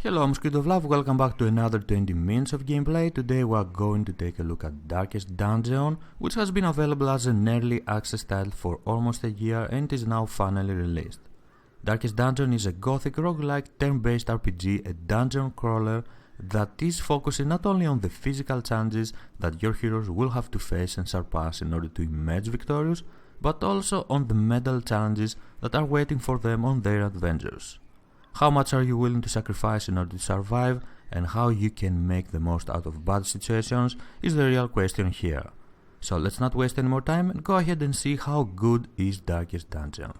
Hello, I'm SquidofLove, welcome back to another 20 minutes of gameplay. Today we are going to take a look at Darkest Dungeon, which has been available as an early access title for almost a year and is now finally released. Darkest Dungeon is a gothic roguelike turn-based RPG, a dungeon crawler that is focusing not only on the physical challenges that your heroes will have to face and surpass in order to emerge victorious, but also on the mental challenges that are waiting for them on their adventures. How much are you willing to sacrifice in order to survive, and how you can make the most out of bad situations is the real question here. So let's not waste any more time and go ahead and see how good is Darkest Dungeon.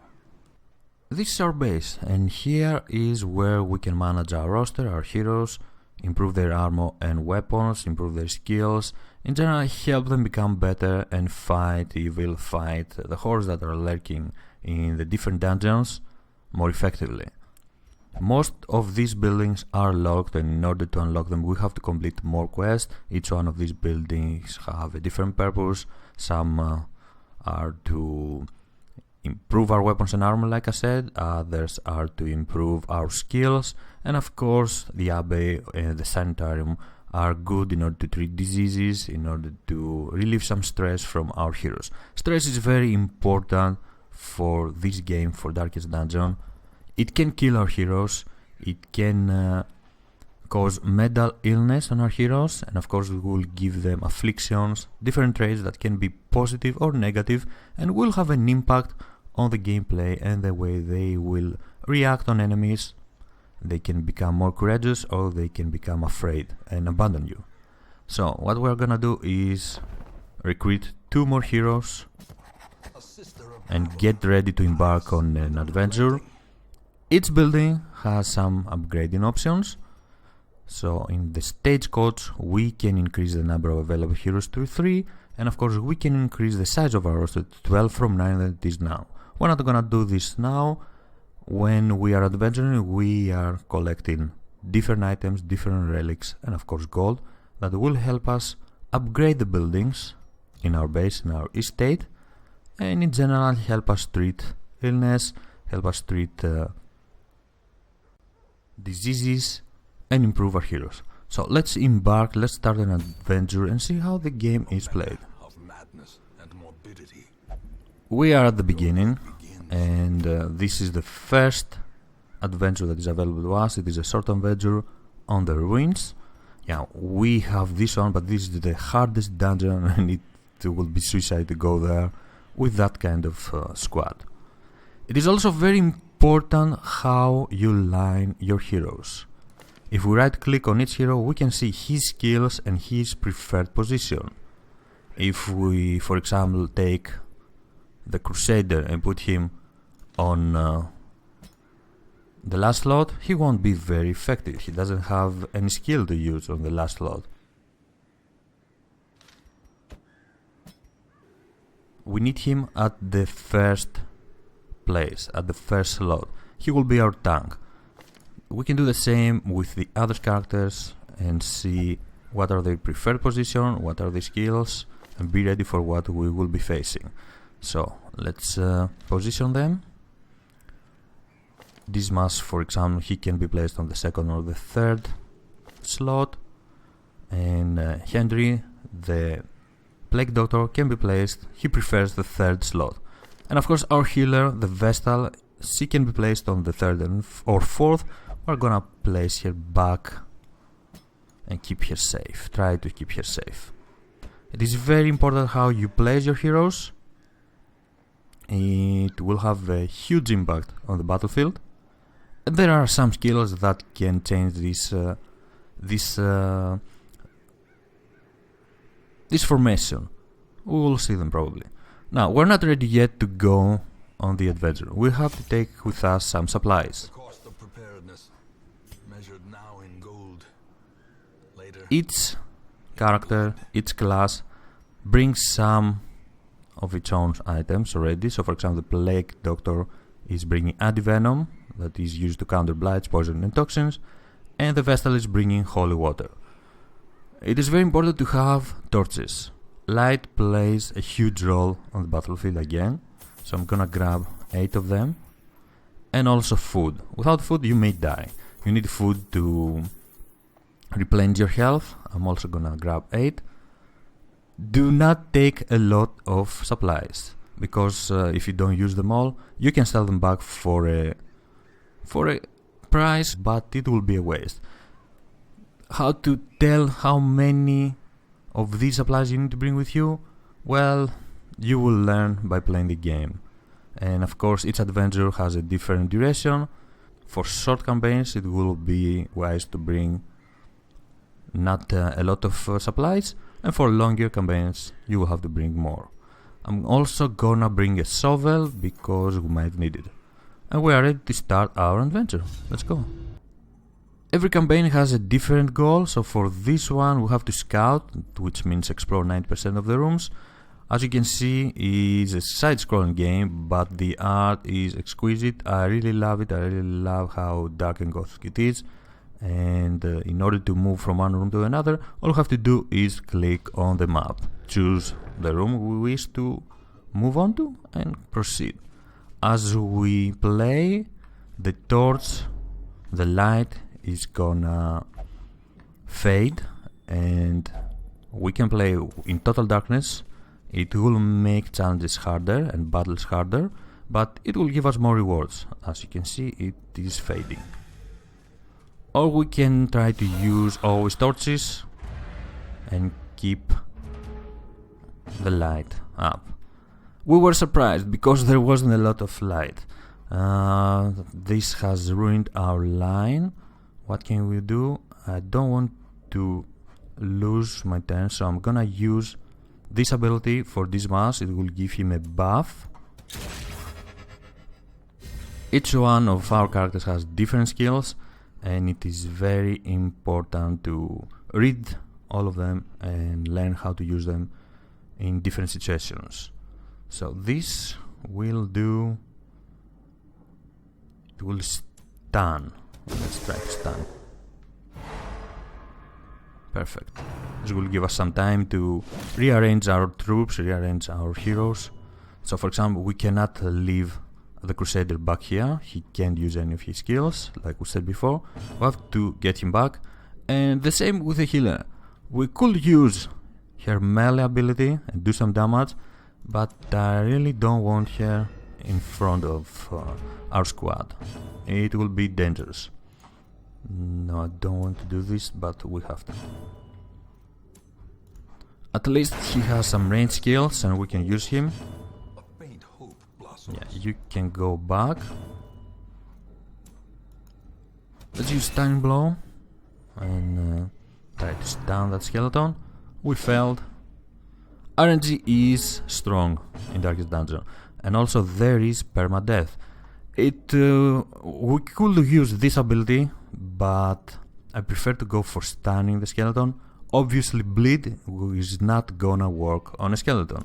This is our base, and here is where we can manage our roster, our heroes, improve their armor and weapons, improve their skills, in general help them become better and fight evil, fight the horrors that are lurking in the different dungeons more effectively. Most of these buildings are locked, and in order to unlock them we have to complete more quests. Each one of these buildings have a different purpose. Some are to improve our weapons and armor, like I said, others are to improve our skills, and of course the abbey and the sanitarium are good in order to treat diseases, in order to relieve some stress from our heroes. Stress is very important for this game, for Darkest Dungeon. It can kill our heroes, it can cause mental illness on our heroes, and of course we will give them afflictions, different traits that can be positive or negative, and will have an impact on the gameplay and the way they will react on enemies. They can become more courageous, or they can become afraid and abandon you. So what we're gonna do is recruit 2 more heroes and get ready to embark on an adventure. Each building has some upgrading options. So in the stagecoach we can increase the number of available heroes to 3, and of course we can increase the size of our roster to 12 from 9 that it is now. We're not gonna do this now. When we are adventuring we are collecting different items, different relics, and of course gold that will help us upgrade the buildings in our base, in our estate, and in general help us treat illness, help us treat diseases, and improve our heroes. So let's embark, let's start an adventure and see how the game is played. We are at the beginning, and this is the first adventure that is available to us. It is a short adventure on the ruins. Yeah, we have this one, but this is the hardest dungeon and it will be suicide to go there with that kind of squad. It is also very important how you line your heroes. If we right click on each hero we can see his skills and his preferred position. If we, for example, take the Crusader and put him on the last slot, he won't be very effective. He doesn't have any skill to use on the last slot. We need him at the first place, at the first slot. He will be our tank. We can do the same with the other characters and see what are their preferred position, what are the skills, and be ready for what we will be facing. So let's position them. Dismas, for example, he can be placed on the second or the third slot, and Henry, the Plague Doctor, can be placed, he prefers the third slot. And of course our healer, the Vestal, she can be placed on the third or fourth. We're gonna place her back and keep her safe, try to keep her safe. It is very important how you place your heroes. It will have a huge impact on the battlefield. And there are some skills that can change this formation. We will see them probably. Now, we're not ready yet to go on the adventure. We have to take with us some supplies. Each character, each class brings some of its own items already. So for example, the Plague Doctor is bringing antivenom that is used to counter blights, poison and toxins, and the Vestal is bringing holy water. It is very important to have torches. Light plays a huge role on the battlefield again, so I'm gonna grab 8 of them, and also food. Without food you may die. You need food to replenish your health. I'm also gonna grab 8. Do not take a lot of supplies, because if you don't use them all, you can sell them back for a price, but it will be a waste. How to tell how many of these supplies you need to bring with you? Well, you will learn by playing the game. And of course, each adventure has a different duration. For short campaigns, it will be wise to bring not a lot of supplies, and for longer campaigns, you will have to bring more. I'm also gonna bring a shovel because we might need it. And we are ready to start our adventure. Let's go. Every campaign has a different goal, so for this one we have to scout, which means explore 90% of the rooms. As you can see, it's a side-scrolling game, but the art is exquisite. I really love it. I really love how dark and gothic it is. And in order to move from one room to another, all you have to do is click on the map, choose the room we wish to move on to, and proceed. As we play, the torch, the light is gonna fade, and we can play in total darkness. It will make challenges harder and battles harder, but it will give us more rewards. As you can see, it is fading. Or we can try to use always torches and keep the light up. We were surprised because there wasn't a lot of light. This has ruined our line. What can we do? I don't want to lose my turn, so I'm gonna use this ability for this mouse. It will give him a buff. Each one of our characters has different skills, and it is very important to read all of them and learn how to use them in different situations. So this will do, it will stun. Let's try to stun. Perfect. This will give us some time to rearrange our troops, rearrange our heroes. So for example, we cannot leave the Crusader back here. He can't use any of his skills, like we said before. We have to get him back. And the same with the healer. We could use her melee ability and do some damage, but I really don't want her in front of our squad. It will be dangerous. No, I don't want to do this, but we have to. At least he has some range skills and we can use him. Yeah, you can go back. Let's use Stunning Blow and try to stun that skeleton. We failed. RNG is strong in Darkest Dungeon, and also there is permadeath. We could use this ability, but I prefer to go for stunning the skeleton. Obviously, bleed is not gonna work on a skeleton.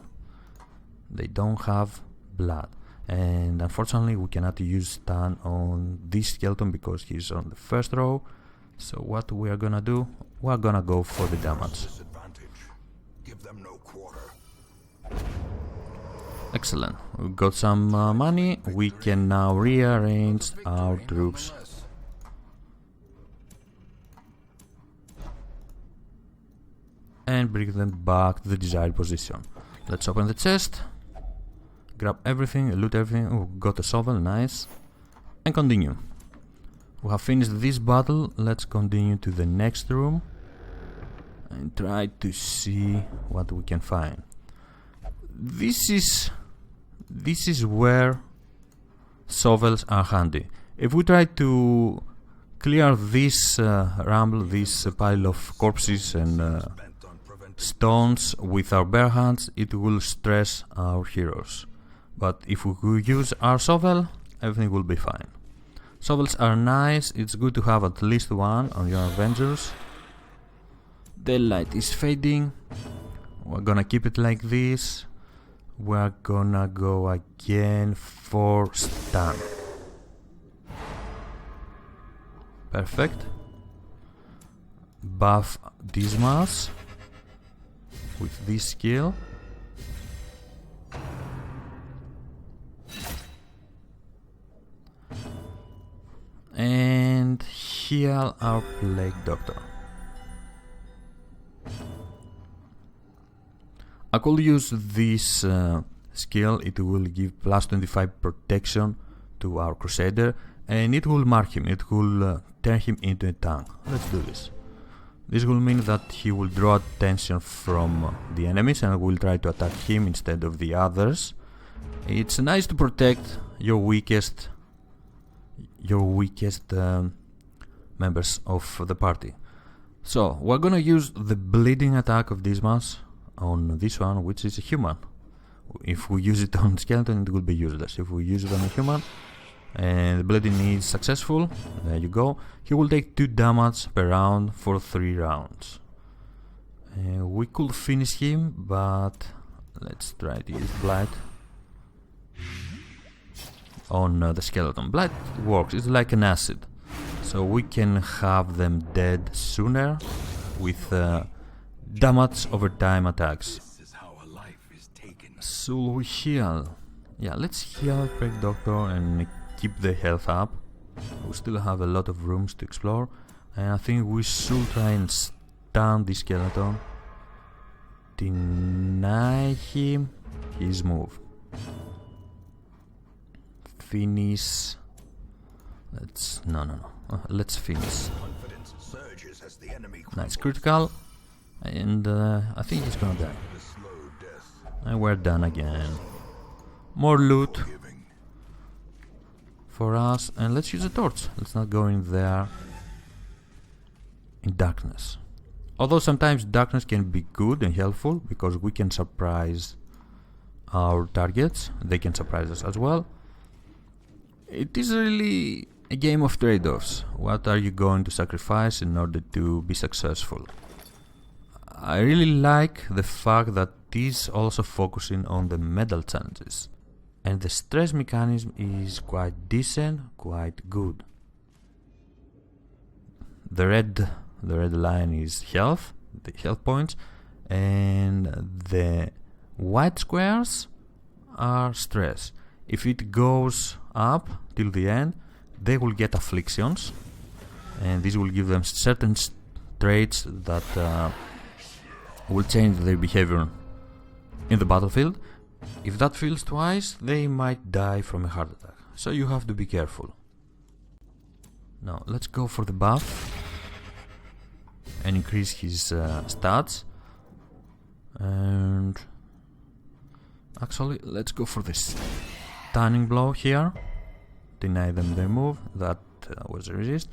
They don't have blood. And unfortunately we cannot use stun on this skeleton because he's on the first row. So what we are gonna do, we are gonna go for the damage. Give them no quarter. Excellent, we got some money. We can now rearrange our troops. And bring them back to the desired position. Let's open the chest. Grab everything, loot everything. Oh, got a shovel, nice. And continue. We have finished this battle. Let's continue to the next room and try to see what we can find. This is where shovels are handy. If we try to clear this rumble, this pile of corpses and stones with our bare hands, it will stress our heroes. But if we use our shovel, everything will be fine. Shovels are nice, it's good to have at least one on your adventures. The light is fading. We're gonna keep it like this. We're gonna go again for stun. Perfect. Buff Dismas with this skill. And heal our Plague Doctor. I could use this skill. It will give plus 25 protection to our Crusader, and it will mark him. It will turn him into a tank. Let's do this. This will mean that he will draw attention from the enemies and will try to attack him instead of the others. It's nice to protect your weakest members of the party. So we're gonna use the bleeding attack of this mouse on this one, which is a human. If we use it on skeleton, it will be useless. If we use it on a human and the bleeding is successful, there you go, he will take 2 damage per round for 3 rounds. We could finish him, but let's try to use Blight on the skeleton. Blight works, it's like an acid, so we can have them dead sooner with damage over time attacks. So we heal. Yeah, let's heal Plague Doctor and keep the health up. We still have a lot of rooms to explore, and I think we should try and stun the skeleton, deny him his move, finish. Let's let's finish. Nice critical, and I think he's gonna die, and we're done again. More loot for us, and let's use a torch. Let's not go in there in darkness. Although sometimes darkness can be good and helpful because we can surprise our targets, they can surprise us as well. It is really a game of trade-offs. What are you going to sacrifice in order to be successful? I really like the fact that it is also focusing on the medal challenges, and the stress mechanism is quite decent, quite good. The red line is health, the health points, and the white squares are stress. If it goes up till the end, they will get afflictions, and this will give them certain traits that will change their behavior in the battlefield. If that fails twice, they might die from a heart attack, so you have to be careful. Now let's go for the buff and increase his stats, and actually let's go for this stunning blow here, deny them their move. That was a resist.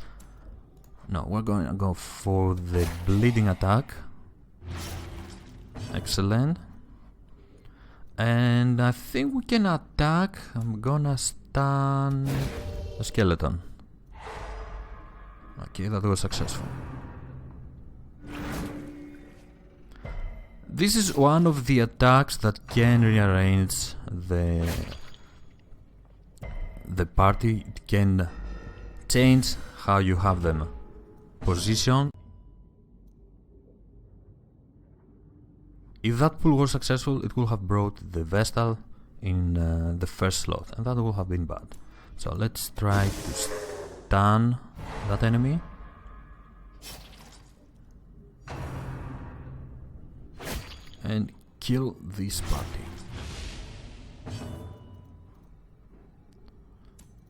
No, we're going to go for the bleeding attack. Excellent. And I think we can attack. I'm gonna stun a skeleton. Okay, that was successful. This is one of the attacks that can rearrange the party. It can change how you have them positioned. If that pull was successful, it would have brought the Vestal in the first slot, and that would have been bad. So let's try to stun that enemy. And kill this party.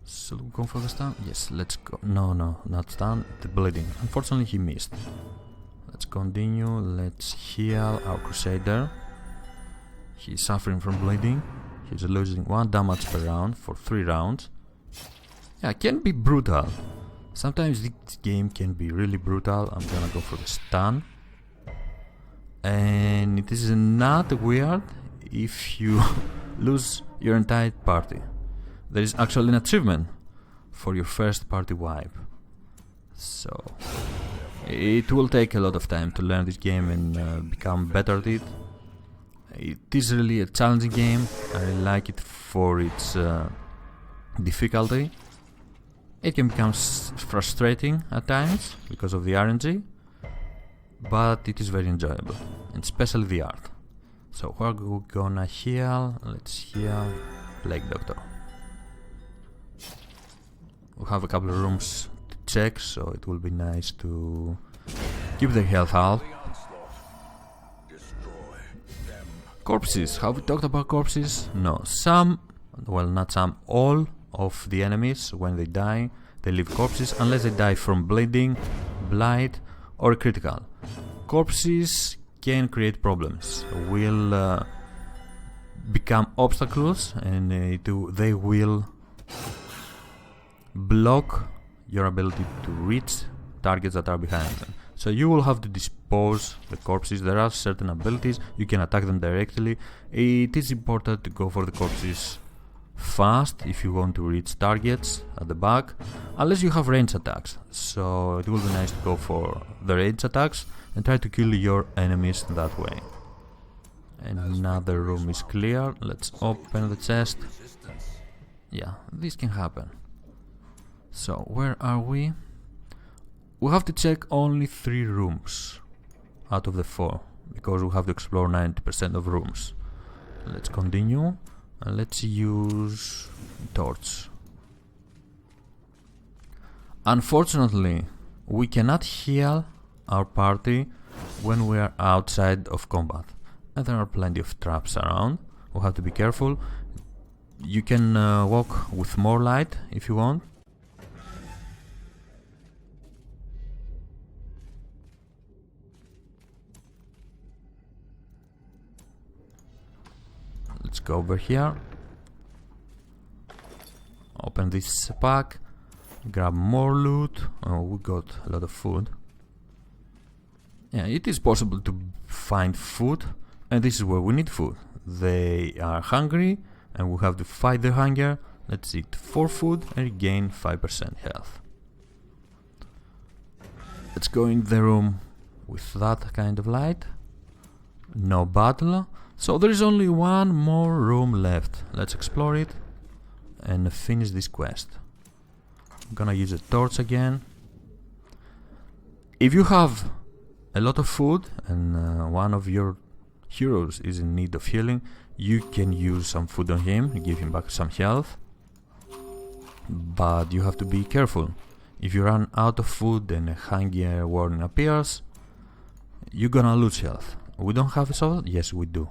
So we go for the stun? Yes, let's go. No, not stun, the bleeding. Unfortunately he missed. Let's continue, let's heal our Crusader. He's suffering from bleeding. He's losing 1 damage per round for 3 rounds. Yeah, it can be brutal. Sometimes this game can be really brutal. I'm gonna go for the stun. And it is not weird if you lose your entire party. There is actually an achievement for your first party wipe. So it will take a lot of time to learn this game and become better at it. It is really a challenging game. I like it for its difficulty. It can become frustrating at times because of the RNG, but it is very enjoyable, and especially the art. So we're gonna heal. Let's heal Plague Doctor. We have a couple of rooms to check, so it will be nice to keep their health half. Corpses. Have we talked about corpses? No. Some, well, not some, all of the enemies, when they die, they leave corpses unless they die from bleeding, blight, or critical. Corpses can create problems, will become obstacles, and they will block your ability to reach targets that are behind them. So you will have to dispose the corpses. There are certain abilities, you can attack them directly. It is important to go for the corpses fast if you want to reach targets at the back, unless you have range attacks. So it will be nice to go for the range attacks and try to kill your enemies that way. Another room is clear. Let's open the chest. Yeah, this can happen. So where are we? We have to check only 3 rooms out of the 4, because we have to explore 90% of rooms. Let's continue. Let's use torch. Unfortunately, we cannot heal our party when we are outside of combat, and there are plenty of traps around. We have to be careful. You can walk with more light if you want. Let's go over here. Open this pack. Grab more loot. Oh, we got a lot of food. Yeah, it is possible to find food, and this is where we need food. They are hungry, and we have to fight their hunger. Let's eat 4 food and regain 5% health. Let's go in the room with that kind of light. No battle. So there is only one more room left. Let's explore it and finish this quest. I'm gonna use a torch again. If you have a lot of food and one of your heroes is in need of healing, you can use some food on him and give him back some health. But you have to be careful. If you run out of food and a hunger warning appears, you're gonna lose health. We don't have a sword? Yes, we do.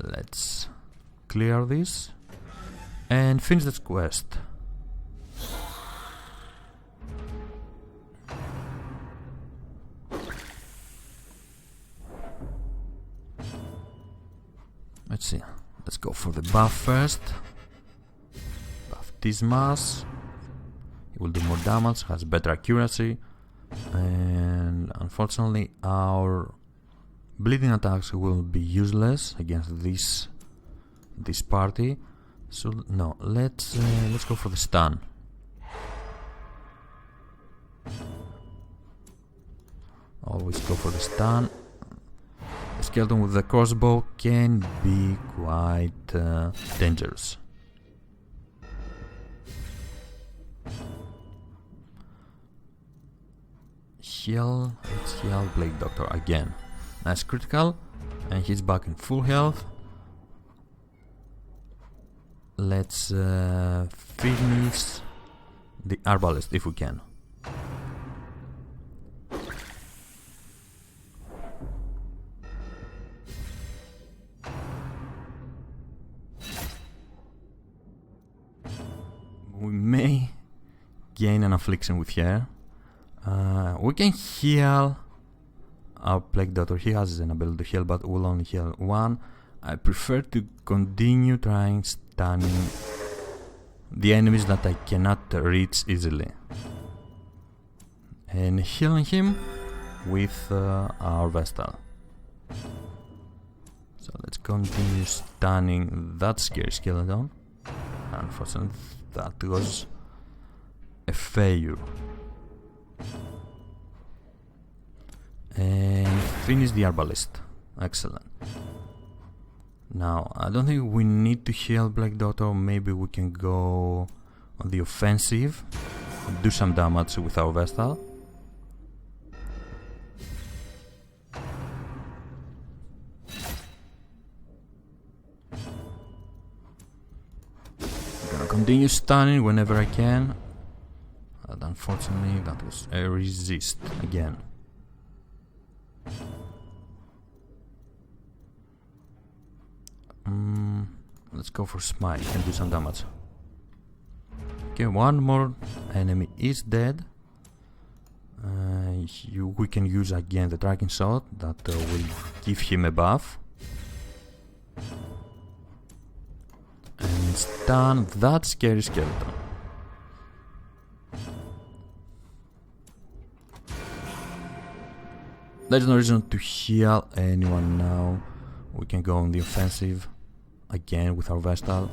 Let's clear this and finish this quest. Let's see. Let's go for the buff first. Buff Dismas. It will do more damage, has better accuracy, and unfortunately our bleeding attacks will be useless against this party. So no, let's go for the stun. Always go for the stun. The skeleton with the crossbow can be quite dangerous. Heal. Let's heal Blade Doctor again. Nice critical, and he's back in full health. Let's finish the arbalist if we can. We may gain an affliction with her. We can heal our Plague Doctor. He has an ability to heal, but will only heal 1. I prefer to continue trying stunning the enemies that I cannot reach easily, and healing him with our Vestal. So let's continue stunning that scary skeleton. Unfortunately, that was a failure. And finish the arbalist. Excellent. Now, I don't think we need to heal Black Doctor. Maybe we can go on the offensive, do some damage with our Vestal. I'm gonna continue stunning whenever I can. But unfortunately that was a resist again. Let's go for smite, can do some damage. Okay, one more enemy is dead. We can use again the tracking shot that will give him a buff. And stun that scary skeleton. There's no reason to heal anyone now. We can go on the offensive again with our Vestal.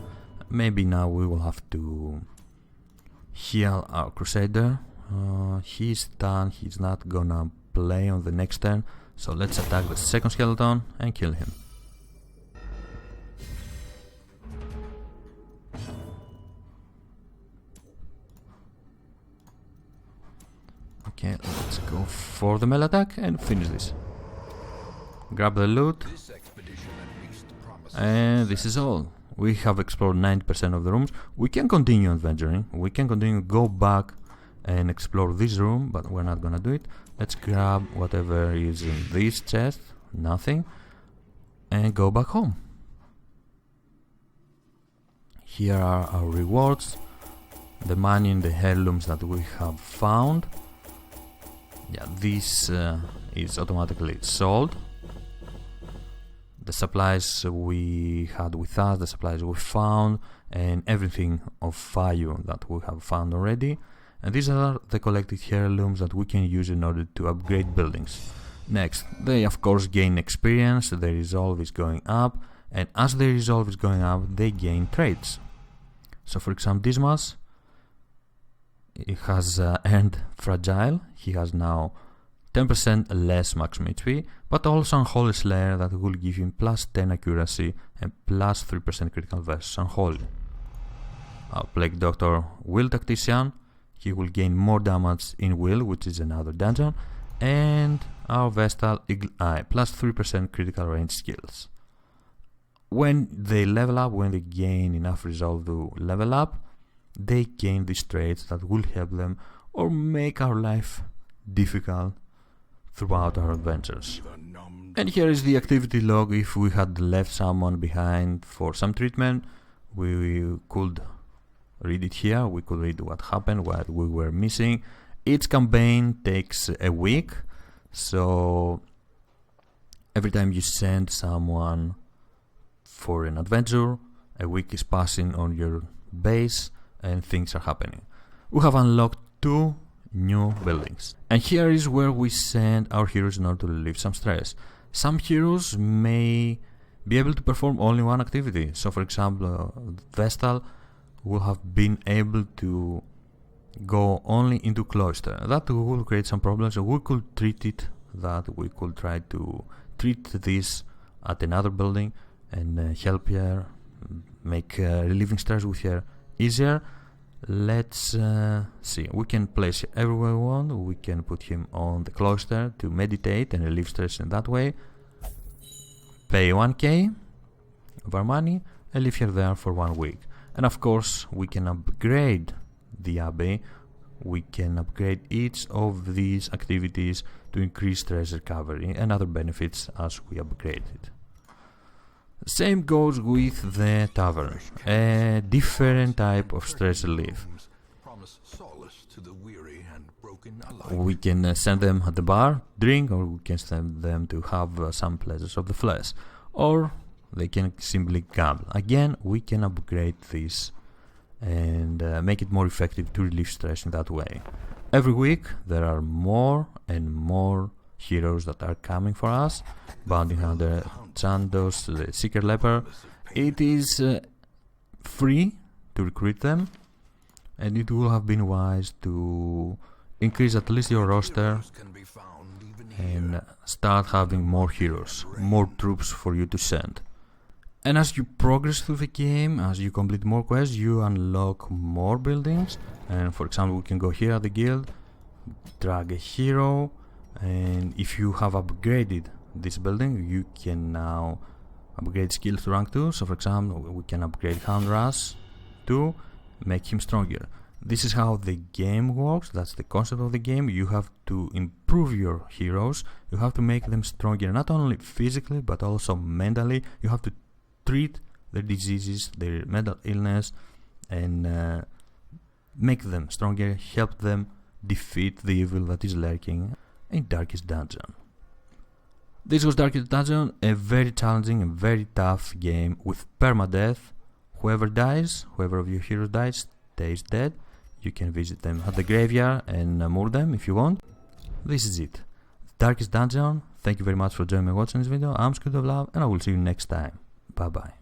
Maybe now we will have to heal our Crusader. He's done, he's not gonna play on the next turn, so let's attack the second skeleton and kill him. Okay, let's go for the melee attack and finish this. Grab the loot, and this is all. We have explored 90% of the rooms. We can continue adventuring, we can continue go back and explore this room, but we're not gonna do it. Let's grab whatever is in this chest, nothing, and go back home. Here are our rewards, the money in the heirlooms that we have found. Yeah, this is automatically sold. The supplies we had with us, the supplies we found, and everything of value that we have found already. And these are the collected heirlooms that we can use in order to upgrade buildings. Next, they of course gain experience, their resolve is going up, and as their resolve is going up, they gain traits. So for example, Dismas, he has earned Fragile, he has now 10% less maximum HP, but also Unholy Slayer that will give him plus 10 accuracy and plus 3% critical versus Unholy. Our Plague Doctor Will Tactician, he will gain more damage in Will, which is another dungeon, and our Vestal Eagle Eye, plus 3% critical range skills. When they level up, when they gain enough resolve to level up, they gain these traits that will help them or make our life difficult throughout our adventures. And here is the activity log. If we had left someone behind for some treatment, we could read it here, we could read what happened, what we were missing. Each campaign takes a week, so every time you send someone for an adventure, a week is passing on your base and things are happening. We have unlocked 2 new buildings, and here is where we send our heroes in order to relieve some stress. Some heroes may be able to perform only one activity, so for example Vestal will have been able to go only into Cloister. That will create some problems, so we could treat it, that we could try to treat this at another building and help her, make relieving stress with her easier. Let's see, we can place everywhere we want, we can put him on the Cloister to meditate and relieve stress in that way. Pay 1k of our money and leave her there for 1 week. And of course we can upgrade the Abbey, we can upgrade each of these activities to increase stress recovery and other benefits as we upgrade it. Same goes with the tavern, a different type of stress relief. We can send them at the bar, drink, or we can send them to have some pleasures of the flesh, or they can simply gamble. Again, we can upgrade this and make it more effective to relieve stress in that way. Every week there are more and more heroes that are coming for us. Bounty Hunter, Chandos, the Seeker Leper. It is free to recruit them, and it will have been wise to increase at least your roster and start having more heroes, more troops for you to send. And as you progress through the game, as you complete more quests, you unlock more buildings. And for example, we can go here at the guild, drag a hero, and if you have upgraded this building, you can now upgrade skills to rank 2. So for example, we can upgrade Hound Rush to make him stronger. This is how the game works, that's the concept of the game. You have to improve your heroes, you have to make them stronger, not only physically but also mentally. You have to treat their diseases, their mental illness, and make them stronger, help them defeat the evil that is lurking in Darkest Dungeon. This was Darkest Dungeon, a very challenging and very tough game with permadeath. Whoever of your heroes dies, stays dead. You can visit them at the graveyard and murder them if you want. This is it. Darkest Dungeon. Thank you very much for joining me watching this video. I'm SquidofLove and I will see you next time. Bye bye.